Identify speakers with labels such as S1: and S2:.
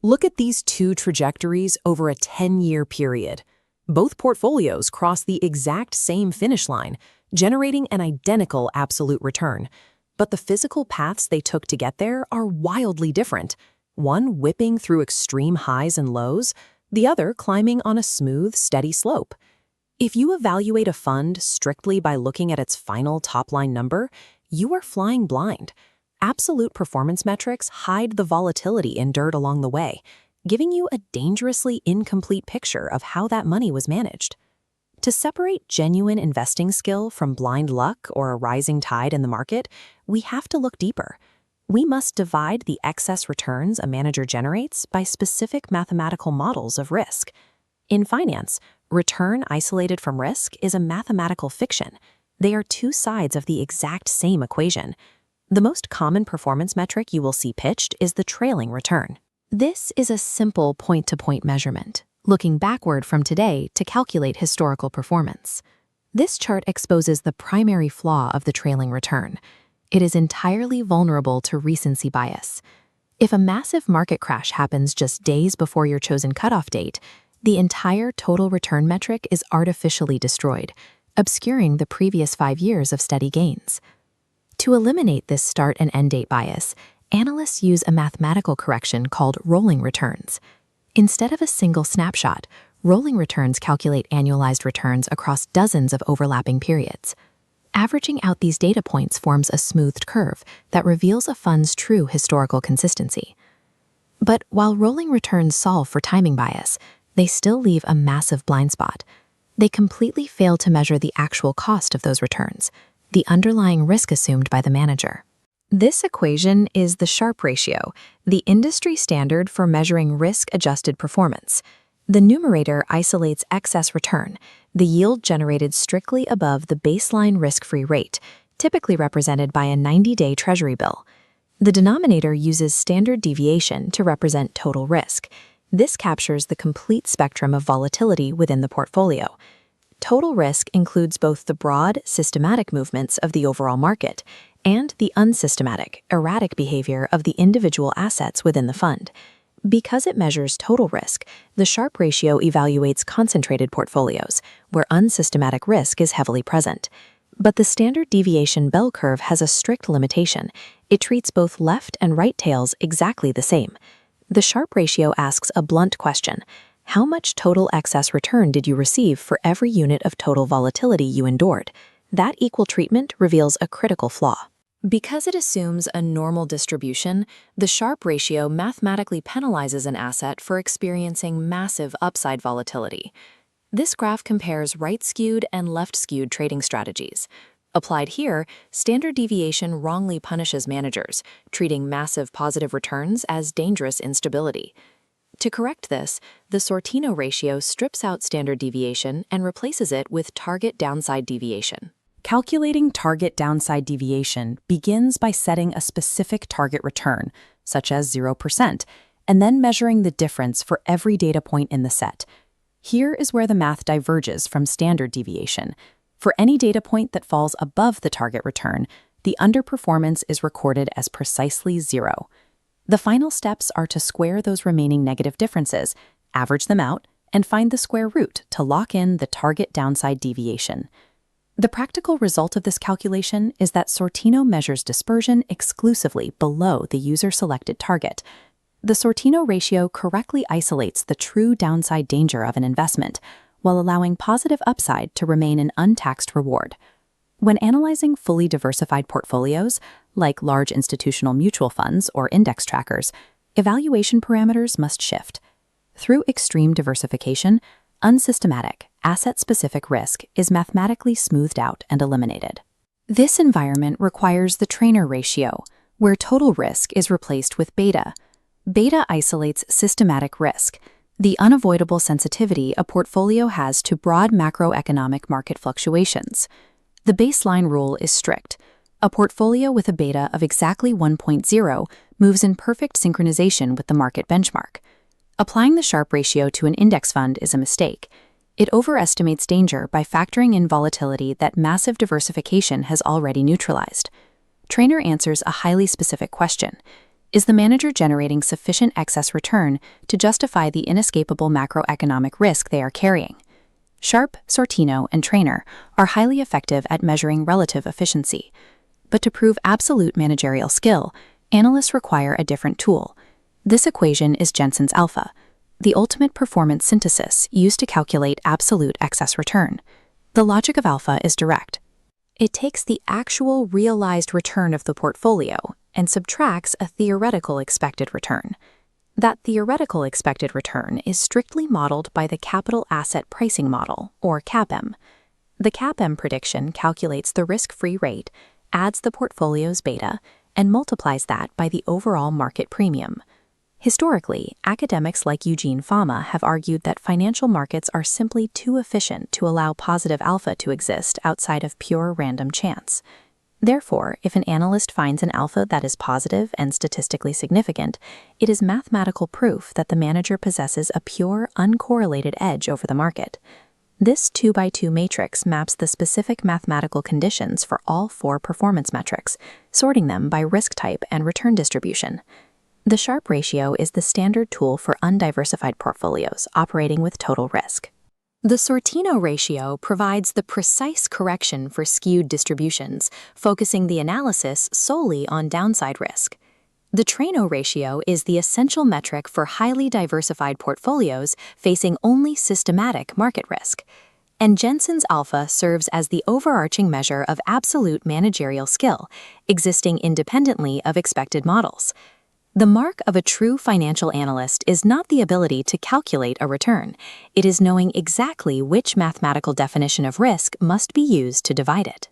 S1: Look at these two trajectories over a 10-year period. Both portfolios cross the exact same finish line, generating an identical absolute return. But the physical paths they took to get there are wildly different, one whipping through extreme highs and lows, the other climbing on a smooth, steady slope. If you evaluate a fund strictly by looking at its final top-line number, you are flying blind. Absolute performance metrics hide the volatility endured along the way, giving you a dangerously incomplete picture of how that money was managed. To separate genuine investing skill from blind luck or a rising tide in the market, we have to look deeper. We must divide the excess returns a manager generates by specific mathematical models of risk. In finance, return isolated from risk is a mathematical fiction. They are two sides of the exact same equation. The most common performance metric you will see pitched is the trailing return. This is a simple point-to-point measurement, looking backward from today to calculate historical performance. This chart exposes the primary flaw of the trailing return. It is entirely vulnerable to recency bias. If a massive market crash happens just days before your chosen cutoff date, the entire total return metric is artificially destroyed, obscuring the previous 5 years of steady gains. To eliminate this start and end date bias, analysts use a mathematical correction called rolling returns. Instead of a single snapshot, rolling returns calculate annualized returns across dozens of overlapping periods. Averaging out these data points forms a smoothed curve that reveals a fund's true historical consistency. But while rolling returns solve for timing bias, they still leave a massive blind spot. They completely fail to measure the actual cost of those returns, the underlying risk assumed by the manager. This equation is the Sharpe ratio, the industry standard for measuring risk-adjusted performance. The numerator isolates excess return, the yield generated strictly above the baseline risk-free rate, typically represented by a 90-day treasury bill. The denominator uses standard deviation to represent total risk. This captures the complete spectrum of volatility within the portfolio. Total risk includes both the broad, systematic movements of the overall market and the unsystematic, erratic behavior of the individual assets within the fund. Because it measures total risk, the Sharpe ratio evaluates concentrated portfolios, where unsystematic risk is heavily present. But the standard deviation bell curve has a strict limitation. It treats both left and right tails exactly the same. The Sharpe ratio asks a blunt question: how much total excess return did you receive for every unit of total volatility you endured? That equal treatment reveals a critical flaw. Because it assumes a normal distribution, the Sharpe ratio mathematically penalizes an asset for experiencing massive upside volatility. This graph compares right-skewed and left-skewed trading strategies. Applied here, standard deviation wrongly punishes managers, treating massive positive returns as dangerous instability. To correct this, the Sortino ratio strips out standard deviation and replaces it with target downside deviation. Calculating target downside deviation begins by setting a specific target return, such as 0%, and then measuring the difference for every data point in the set. Here is where the math diverges from standard deviation. For any data point that falls above the target return, the underperformance is recorded as precisely 0. The final steps are to square those remaining negative differences, average them out, and find the square root to lock in the target downside deviation. The practical result of this calculation is that Sortino measures dispersion exclusively below the user-selected target. The Sortino ratio correctly isolates the true downside danger of an investment, while allowing positive upside to remain an untaxed reward. When analyzing fully diversified portfolios, like large institutional mutual funds or index trackers, evaluation parameters must shift. Through extreme diversification, unsystematic, asset-specific risk is mathematically smoothed out and eliminated. This environment requires the Trainer ratio, where total risk is replaced with beta. Beta isolates systematic risk, the unavoidable sensitivity a portfolio has to broad macroeconomic market fluctuations. The baseline rule is strict. A portfolio with a beta of exactly 1.0 moves in perfect synchronization with the market benchmark. Applying the Sharpe ratio to an index fund is a mistake. It overestimates danger by factoring in volatility that massive diversification has already neutralized. Trainer answers a highly specific question.
S2: Is the manager generating sufficient excess return to justify the inescapable macroeconomic risk they are carrying? Sharpe, Sortino, and Trainer are highly effective at measuring relative efficiency. But to prove absolute managerial skill, analysts require a different tool. This equation is Jensen's alpha, the ultimate performance synthesis used to calculate absolute excess return. The logic of alpha is direct. It takes the actual realized return of the portfolio and subtracts a theoretical expected return. That theoretical expected return is strictly modeled by the capital asset pricing model, or CAPM. The CAPM prediction calculates the risk-free rate, adds the portfolio's beta, and multiplies that by the overall market premium. Historically, academics like Eugene Fama have argued that financial markets are simply too efficient to allow positive alpha to exist outside of pure random chance. Therefore, if an analyst finds an alpha that is positive and statistically significant, it is mathematical proof that the manager possesses a pure, uncorrelated edge over the market. This 2x2 matrix maps the specific mathematical conditions for all 4 performance metrics, sorting them by risk type and return distribution. The Sharpe ratio is the standard tool for undiversified portfolios operating with total risk. The Sortino ratio provides the precise correction for skewed distributions, focusing the analysis solely on downside risk. The Trainer ratio is the essential metric for highly diversified portfolios facing only systematic market risk. And Jensen's alpha serves as the overarching measure of absolute managerial skill, existing independently of expected models. The mark of a true financial analyst is not the ability to calculate a return. It is knowing exactly which mathematical definition of risk must be used to divide it.